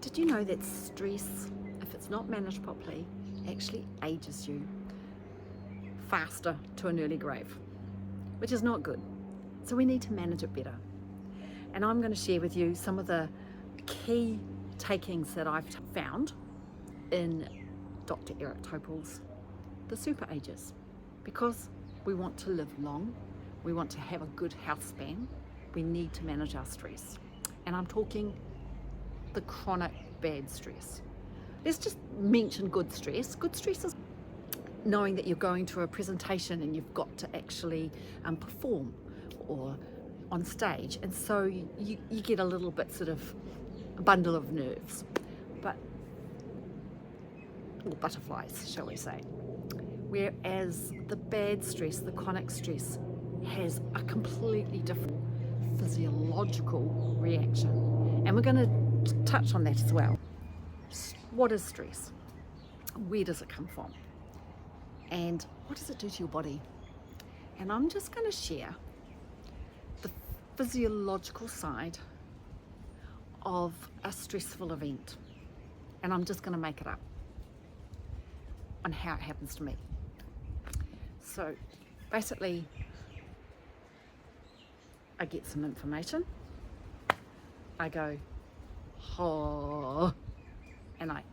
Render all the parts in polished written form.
Did you know that stress, if it's not managed properly, actually ages you faster to an early grave, which is not good. So we need to manage it better. And I'm going to share with you some of the key takings that I've found in Dr. Eric Topol's The Super Ages. Because we want to live long, we want to have a good health span, we need to manage our stress. And I'm talking the chronic bad stress. Let's just mention good stress. Good stress is knowing that you're going to a presentation and you've got to actually perform or on stage, and so you get a little bit sort of a bundle of nerves, or butterflies, shall we say. Whereas the bad stress, the chronic stress, has a completely different physiological reaction. And we're going to touch on that as well. What is stress? Where does it come from? And what does it do to your body? And I'm just going to share the physiological side of a stressful event. And I'm just going to make it up on how it happens to me. So basically, I get some information, I go, oh, and I've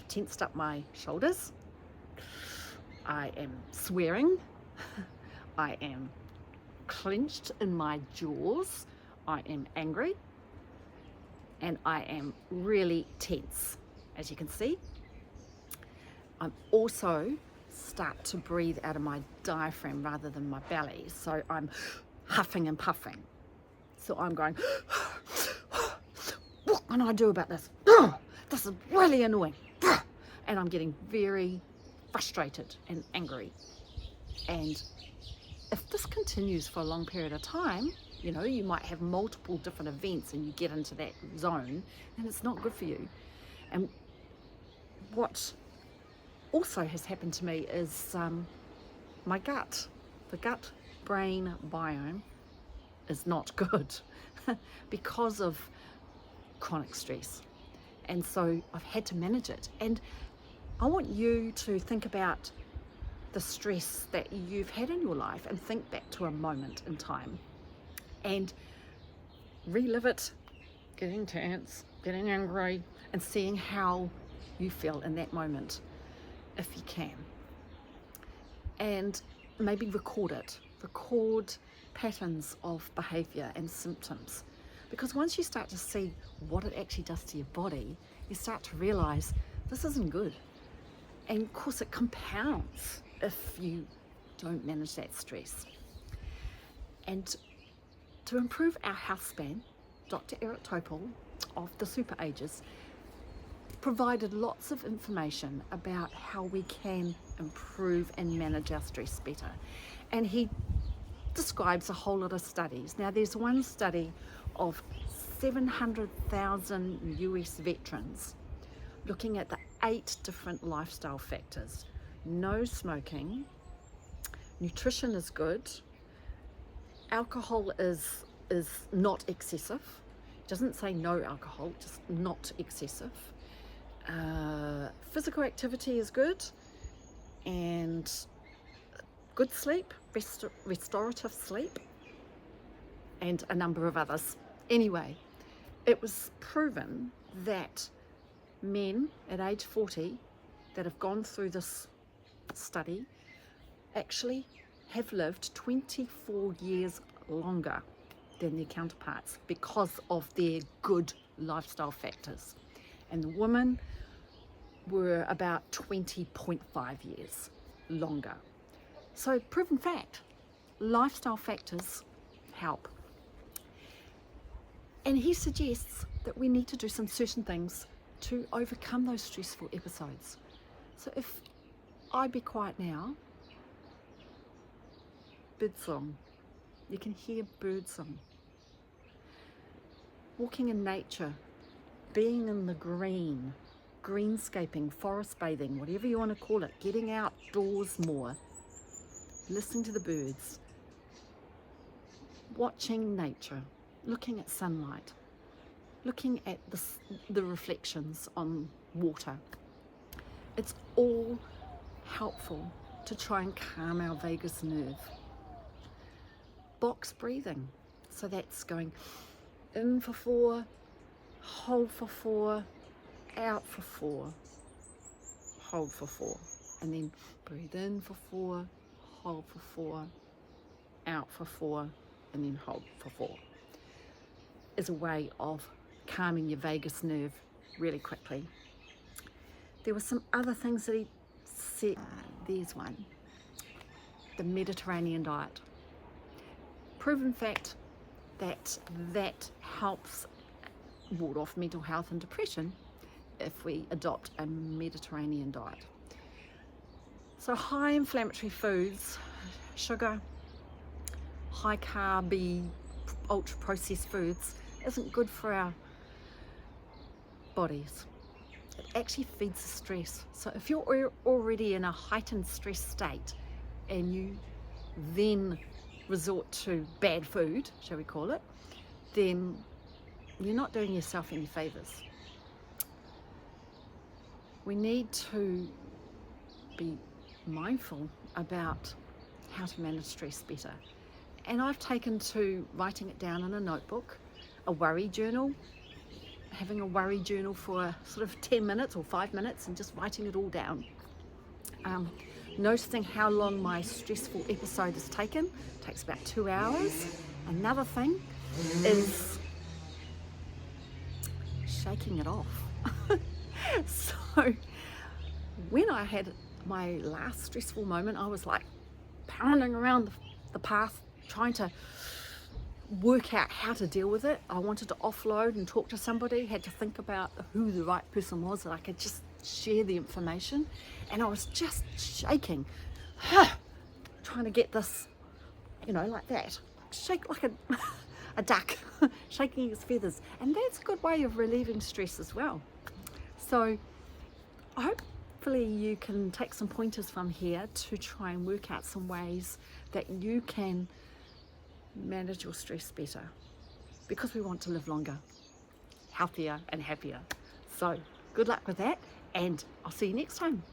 tensed up my shoulders, I am swearing, I am clenched in my jaws, I am angry, and I am really tense, as you can see. I'm also start to breathe out of my diaphragm rather than my belly, so I'm huffing and puffing. So I'm going, what can I do about this? This is really annoying. And I'm getting very frustrated and angry. And if this continues for a long period of time, you know, you might have multiple different events and you get into that zone, and it's not good for you. And what also has happened to me is my gut, the gut-brain biome is not good because of chronic stress. And so I've had to manage it. And I want you to think about the stress that you've had in your life and think back to a moment in time and relive it, getting tense, getting angry, and seeing how you feel in that moment, if you can. And maybe record it. Record patterns of behavior and symptoms. Because once you start to see what it actually does to your body, you start to realize this isn't good. And of course it compounds if you don't manage that stress. And to improve our health span, Dr. Eric Topol of The Super Ages provided lots of information about how we can improve and manage our stress better. And he describes a whole lot of studies. Now there's one study of 700,000 US veterans looking at the 8 different lifestyle factors. No smoking, nutrition is good, alcohol is not excessive. It doesn't say no alcohol, just not excessive. Physical activity is good, and good sleep, restorative sleep, and a number of others. Anyway, it was proven that men at age 40 that have gone through this study actually have lived 24 years longer than their counterparts because of their good lifestyle factors. And the women were about 20.5 years longer. So proven fact, lifestyle factors help. And he suggests that we need to do some certain things to overcome those stressful episodes. So if I be quiet now, birdsong, you can hear birdsong. Walking in nature, being in the green, greenscaping, forest bathing, whatever you want to call it, getting outdoors more, listening to the birds, watching nature, looking at sunlight. looking at the reflections on water. It's all helpful to try and calm our vagus nerve. Box breathing, so that's going in for 4, hold for 4, out for 4, hold for 4, and then breathe in for 4, hold for 4, out for 4, and then hold for 4, is a way of calming your vagus nerve really quickly. There were some other things that he said. There's one, the Mediterranean diet. Proven fact that helps ward off mental health and depression if we adopt a Mediterranean diet. So high inflammatory foods, sugar, high carby, ultra processed foods isn't good for our bodies. It actually feeds the stress. So if you're already in a heightened stress state and you then resort to bad food, shall we call it, then you're not doing yourself any favors. We need to be mindful about how to manage stress better. And I've taken to writing it down in a notebook, a worry journal, having a worry journal for sort of 10 minutes or 5 minutes and just writing it all down. Noticing how long my stressful episode has taken. It takes about 2 hours. Another thing is shaking it off. So when I had my last stressful moment, I was like pounding around the path trying to work out how to deal with it. I wanted to offload and talk to somebody, had to think about who the right person was that I could just share the information, and I was just shaking, trying to get this, like that, shake like a duck, shaking his feathers, and that's a good way of relieving stress as well. So hopefully you can take some pointers from here to try and work out some ways that you can manage your stress better, because we want to live longer, healthier and happier. So good luck with that, and I'll see you next time.